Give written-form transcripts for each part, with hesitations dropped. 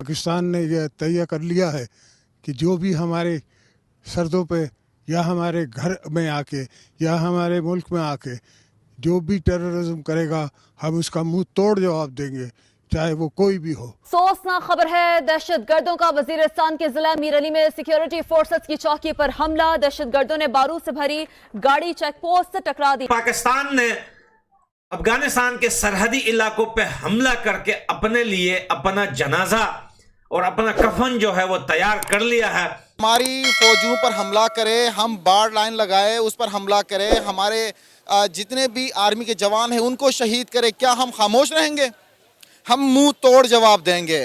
पाकिस्तान ने यह तय कर लिया है कि जो भी हमारे सरहदों पे या हमारे घर में आके या हमारे मुल्क में आके जो भी टेररिज्म करेगा, हम उसका मुंह तोड़ जवाब देंगे, चाहे वो कोई भी हो। सोचना खबर है, दहशतगर्दों का वजीरिस्तान के जिला मीर अली में सिक्योरिटी फोर्सेस की चौकी पर हमला। दहशतगर्दों ने बारूद से भरी गाड़ी चेक पोस्ट से टकरा दी। पाकिस्तान ने अफगानिस्तान के सरहदी इलाकों पे हमला करके अपने लिए अपना जनाजा और अपना कफन जो है वो तैयार कर लिया है। हमारी फौजियों पर हमला करे, हम बाढ़ लाइन लगाए उस पर हमला करे, हमारे जितने भी आर्मी के जवान हैं उनको शहीद करे, क्या हम खामोश रहेंगे? हम मुंह तोड़ जवाब देंगे।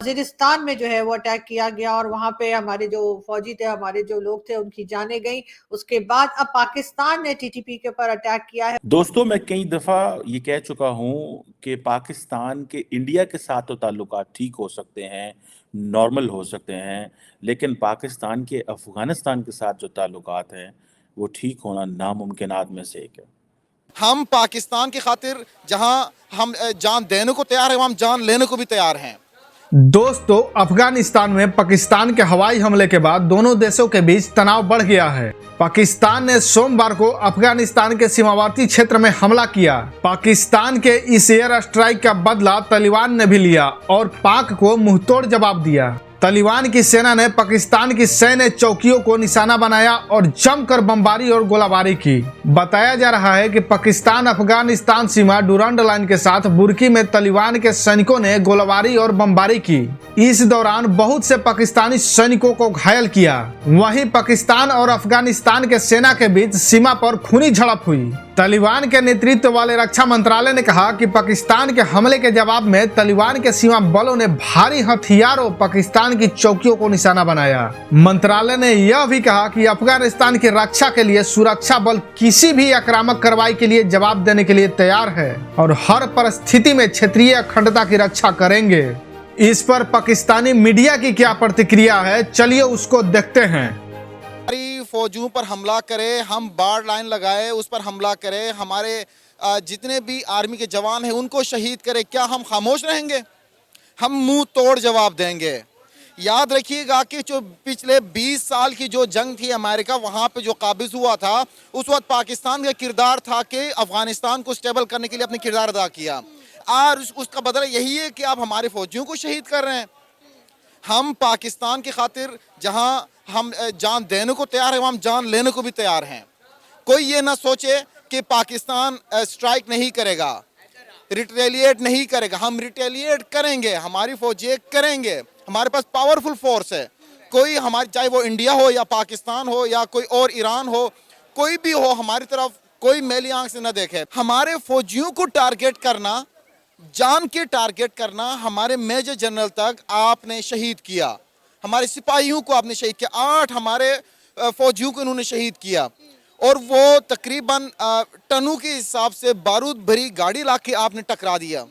वजीरिस्तान में जो है वो अटैक किया गया और वहाँ पे हमारे जो फौजी थे, हमारे जो लोग थे, उनकी जानें गई। उसके बाद अब पाकिस्तान ने टीटीपी के ऊपर अटैक किया है। दोस्तों, मैं कई दफा ये कह चुका हूँ कि पाकिस्तान के इंडिया के साथ तो ताल्लुकात ठीक हो सकते हैं, नॉर्मल हो सकते हैं, लेकिन पाकिस्तान के अफगानिस्तान के साथ जो ताल्लुकात हैं वो ठीक होना नामुमकिनात में से एक है। हम पाकिस्तान की खातिर जहां हम जान देने को तैयार हैं, हम जान लेने को भी तैयार हैं। दोस्तों, अफगानिस्तान में पाकिस्तान के हवाई हमले के बाद दोनों देशों के बीच तनाव बढ़ गया है। पाकिस्तान ने सोमवार को अफगानिस्तान के सीमावर्ती क्षेत्र में हमला किया। पाकिस्तान के इस एयर स्ट्राइक का बदला तालिबान ने भी लिया और पाक को मुंहतोड़ जवाब दिया। तालिबान की सेना ने पाकिस्तान की सैन्य चौकियों को निशाना बनाया और जमकर बमबारी और गोलाबारी की। बताया जा रहा है कि पाकिस्तान अफगानिस्तान सीमा डुरांड लाइन के साथ बुर्की में तालिबान के सैनिकों ने गोलाबारी और बमबारी की। इस दौरान बहुत से पाकिस्तानी सैनिकों को घायल किया। वहीं पाकिस्तान और अफगानिस्तान के सेना के बीच सीमा पर खूनी झड़प हुई। तालिबान के नेतृत्व वाले रक्षा मंत्रालय ने कहा कि पाकिस्तान के हमले के जवाब में तालिबान के सीमा बलों ने भारी हथियारों पाकिस्तान की चौकियों को निशाना बनाया। मंत्रालय ने यह भी कहा कि अफगानिस्तान की रक्षा के लिए सुरक्षा बल किसी भी आक्रामक कार्रवाई के लिए जवाब देने के लिए तैयार है और हर परिस्थिति में क्षेत्रीय अखंडता की रक्षा करेंगे। इस पर पाकिस्तानी मीडिया की क्या प्रतिक्रिया है, चलिए उसको देखते हैं। हमारी फौजियों पर हमला करे, हम बाढ़ लाइन लगाए उस पर हमला करे, हमारे जितने भी आर्मी के जवान हैं उनको शहीद करे, क्या हम खामोश रहेंगे? हम मुंह तोड़ जवाब देंगे। याद रखिएगा कि जो पिछले 20 साल की जो जंग थी अमेरिका वहाँ पे जो काबिज हुआ था, उस वक्त पाकिस्तान का किरदार था कि अफगानिस्तान को स्टेबल करने के लिए अपने किरदार अदा किया। और उसका बदला यही है कि आप हमारे फौजियों को शहीद कर रहे हैं। हम पाकिस्तान की खातिर जहां हम जान देने को तैयार हैं, हम जान लेने को भी तैयार हैं। कोई ये ना सोचे कि पाकिस्तान स्ट्राइक नहीं करेगा, रिटेलिएट नहीं करेगा। हम रिटेलिएट करेंगे, हमारी फौजी करेंगे। हमारे पास पावरफुल फोर्स है। कोई हमारी, चाहे वो इंडिया हो या पाकिस्तान हो या कोई और ईरान हो, कोई भी हो, हमारी तरफ कोई मैली आंख से न देखे। हमारे फौजियों को टारगेट करना, जान के टारगेट करना, हमारे मेजर जनरल तक आपने शहीद किया, हमारे सिपाहियों को आपने शहीद किया, 8 हमारे फौजियों को इन्होंने शहीद किया और वो तकरीबन टनों के हिसाब से बारूद भरी गाड़ी लाके आपने टकरा दिया।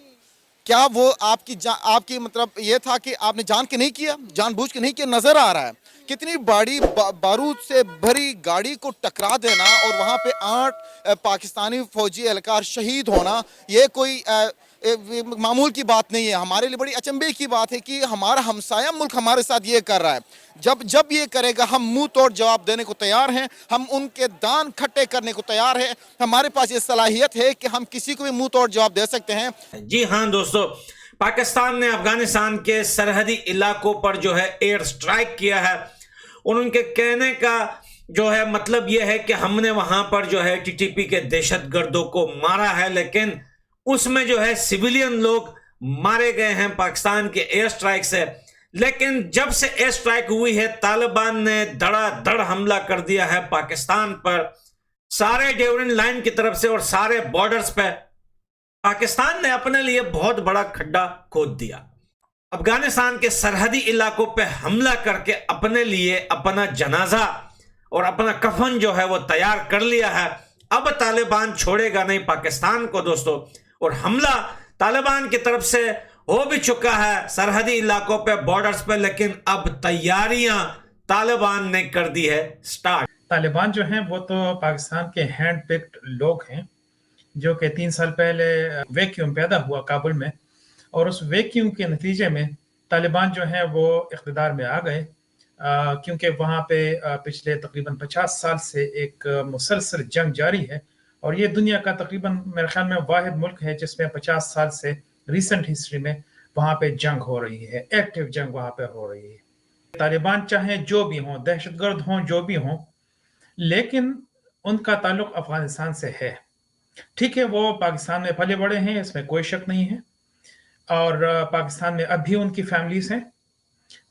क्या वो आपकी मतलब ये था कि आपने जान के नहीं किया, जानबूझ के नहीं किया? नजर आ रहा है कितनी बड़ी बारूद से भरी गाड़ी को टकरा देना और वहाँ पे 8 पाकिस्तानी फौजी एहलकार शहीद होना, ये कोई मामूल की बात नहीं है। हमारे लिए बड़ी अचंभे की बात है कि हमारा हमसाया मुल्क हमारे साथ ये कर रहा है। जब ये करेगा हम मुंह तोड़ जवाब देने को तैयार हैं, हम उनके दान खट्टे करने को तैयार हैं। हमारे पास ये सलाहियत है कि हम किसी को भी मुंह तोड़ जवाब दे सकते हैं। जी हाँ दोस्तों, पाकिस्तान ने अफगानिस्तान के सरहदी इलाकों पर जो है एयर स्ट्राइक किया है और उनके कहने का जो है मतलब यह है कि हमने वहां पर जो है टीटीपी के दहशतगर्दों को मारा है, लेकिन उसमें जो है सिविलियन लोग मारे गए हैं पाकिस्तान के एयर स्ट्राइक से। लेकिन जब से एयर स्ट्राइक हुई है, तालिबान ने धड़ाधड़ हमला कर दिया है पाकिस्तान पर, सारे ड्यूरेंट लाइन की तरफ से और सारे बॉर्डर्स पे पाकिस्तान ने अपने लिए बहुत बड़ा खड्डा खोद दिया। अफगानिस्तान के सरहदी इलाकों पे हमला करके अपने लिए अपना जनाजा और अपना कफन जो है वो तैयार कर लिया है। अब तालिबान छोड़ेगा नहीं पाकिस्तान को दोस्तों, और हमला तालिबान की तरफ से हो भी चुका है सरहदी इलाकों पे, बॉर्डर्स पे, लेकिन अब तैयारियां तालिबान ने कर दी है स्टार्ट। तालिबान जो हैं वो तो पाकिस्तान के हैंड पिक्ड लोग हैं, जो कि 3 साल पहले वैक्यूम पैदा हुआ काबुल में, और उस वैक्यूम के नतीजे में तालिबान जो है वो इक़्तिदार में आ गए, क्योंकि वहाँ पे पिछले तकरीबन 50 साल से एक मुसलसल जंग जारी है, और ये दुनिया का तकरीबन मेरे ख्याल में वाहिद मुल्क है जिसमें 50 साल से रिसेंट हिस्ट्री में वहाँ पे जंग हो रही है, एक्टिव जंग वहाँ पे हो रही है। तालिबान चाहे जो भी हों, दहशतगर्द हों, जो भी हों, लेकिन उनका ताल्लुक अफगानिस्तान से है। ठीक है, वो पाकिस्तान में पले बड़े हैं, इसमें कोई शक नहीं है, और पाकिस्तान में अब भी उनकी फैमिलीज हैं,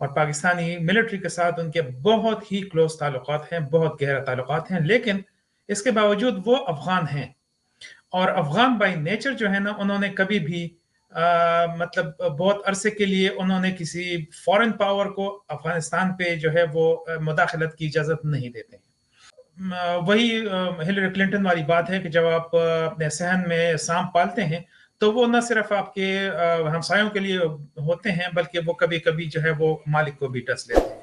और पाकिस्तानी मिलिट्री के साथ उनके बहुत ही क्लोज ताल्लुकात हैं, बहुत गहरा ताल्लुकात हैं, लेकिन इसके बावजूद वो अफगान हैं। और अफगान बाई नेचर जो है ना, उन्होंने कभी भी मतलब बहुत अरसे के लिए उन्होंने किसी फॉरेन पावर को अफगानिस्तान पे जो है वो मुदाखलत की इजाज़त नहीं देते हैं। वही हिलरी क्लिंटन वाली बात है कि जब आप अपने सहन में सांप पालते हैं तो वो न सिर्फ आपके हमसायों के लिए होते हैं, बल्कि वो कभी कभी जो है वो मालिक को भी डस लेते हैं।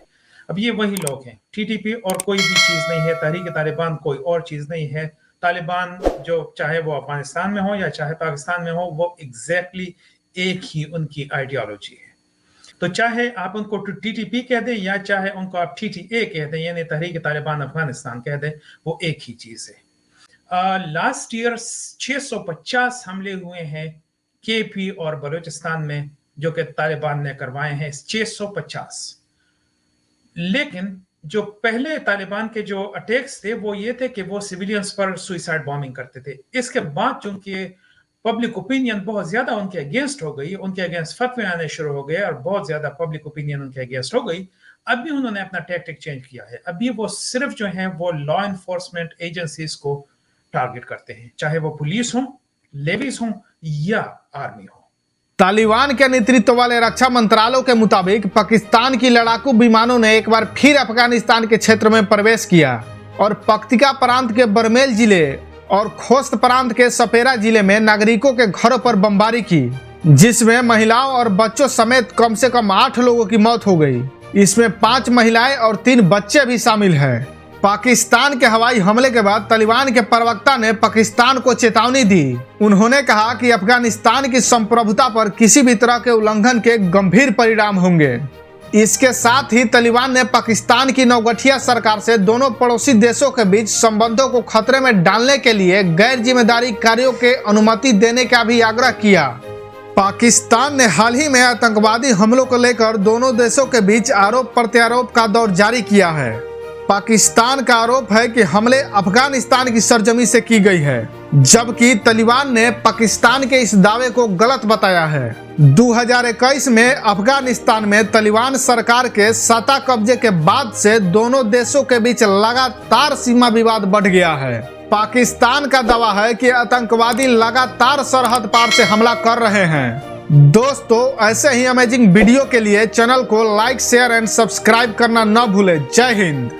अब ये वही लोग हैं। टीटीपी और कोई भी चीज़ नहीं है, तहरीक तालिबान कोई और चीज़ नहीं है। तालिबान जो चाहे वो अफगानिस्तान में हो या चाहे पाकिस्तान में हो, वो एग्जैक्टली एक ही उनकी आइडियोलॉजी है। तो चाहे आप उनको टीटीपी कह दें या चाहे उनको आप TTA कह दें, यानी तहरीक तालिबान अफगानिस्तान कह दें, वो एक ही चीज़ है। लास्ट ईयर 650 हमले हुए हैं KP और बलूचिस्तान में, जो कि तालिबान ने करवाए हैं, 650। लेकिन जो पहले तालिबान के जो अटैक्स थे वो ये थे कि वो सिविलियंस पर सुइसाइड बॉम्बिंग करते थे। इसके बाद चूंकि पब्लिक ओपिनियन बहुत ज्यादा उनके अगेंस्ट हो गई, उनके अगेंस्ट फतवे आने शुरू हो गए और बहुत ज्यादा पब्लिक ओपिनियन उनके अगेंस्ट हो गई, अभी उन्होंने अपना टैक्टिक चेंज किया है। अभी वो सिर्फ जो है वो लॉ एनफोर्समेंट एजेंसीज को टारगेट करते हैं, चाहे वो पुलिस हो, लेवीज हो या आर्मी हो। तालिबान के नेतृत्व वाले रक्षा मंत्रालय के मुताबिक पाकिस्तान की लड़ाकू विमानों ने एक बार फिर अफगानिस्तान के क्षेत्र में प्रवेश किया और पख्तिका प्रांत के बरमेल जिले और खोस्त प्रांत के सपेरा जिले में नागरिकों के घरों पर बमबारी की, जिसमें महिलाओं और बच्चों समेत कम से कम 8 लोगों की मौत हो गई। इसमें 5 महिलाएं और 3 बच्चे भी शामिल हैं। पाकिस्तान के हवाई हमले के बाद तालिबान के प्रवक्ता ने पाकिस्तान को चेतावनी दी। उन्होंने कहा कि अफगानिस्तान की संप्रभुता पर किसी भी तरह के उल्लंघन के गंभीर परिणाम होंगे। इसके साथ ही तालिबान ने पाकिस्तान की नवगठिया सरकार से दोनों पड़ोसी देशों के बीच संबंधों को खतरे में डालने के लिए गैर जिम्मेदारी कार्यों के अनुमति देने का भी आग्रह किया। पाकिस्तान ने हाल ही में आतंकवादी हमलों को लेकर दोनों देशों के बीच आरोप प्रत्यारोप का दौर जारी किया है। पाकिस्तान का आरोप है कि हमले अफगानिस्तान की सरजमी से की गई है, जबकि तालिबान ने पाकिस्तान के इस दावे को गलत बताया है। 2021 में अफगानिस्तान में तालिबान सरकार के सत्ता कब्जे के बाद से दोनों देशों के बीच लगातार सीमा विवाद बढ़ गया है। पाकिस्तान का दावा है कि आतंकवादी लगातार सरहद पार से हमला कर रहे हैं। दोस्तों, ऐसे ही अमेजिंग वीडियो के लिए चैनल को लाइक, शेयर एंड सब्सक्राइब करना न भूलें। जय हिंद।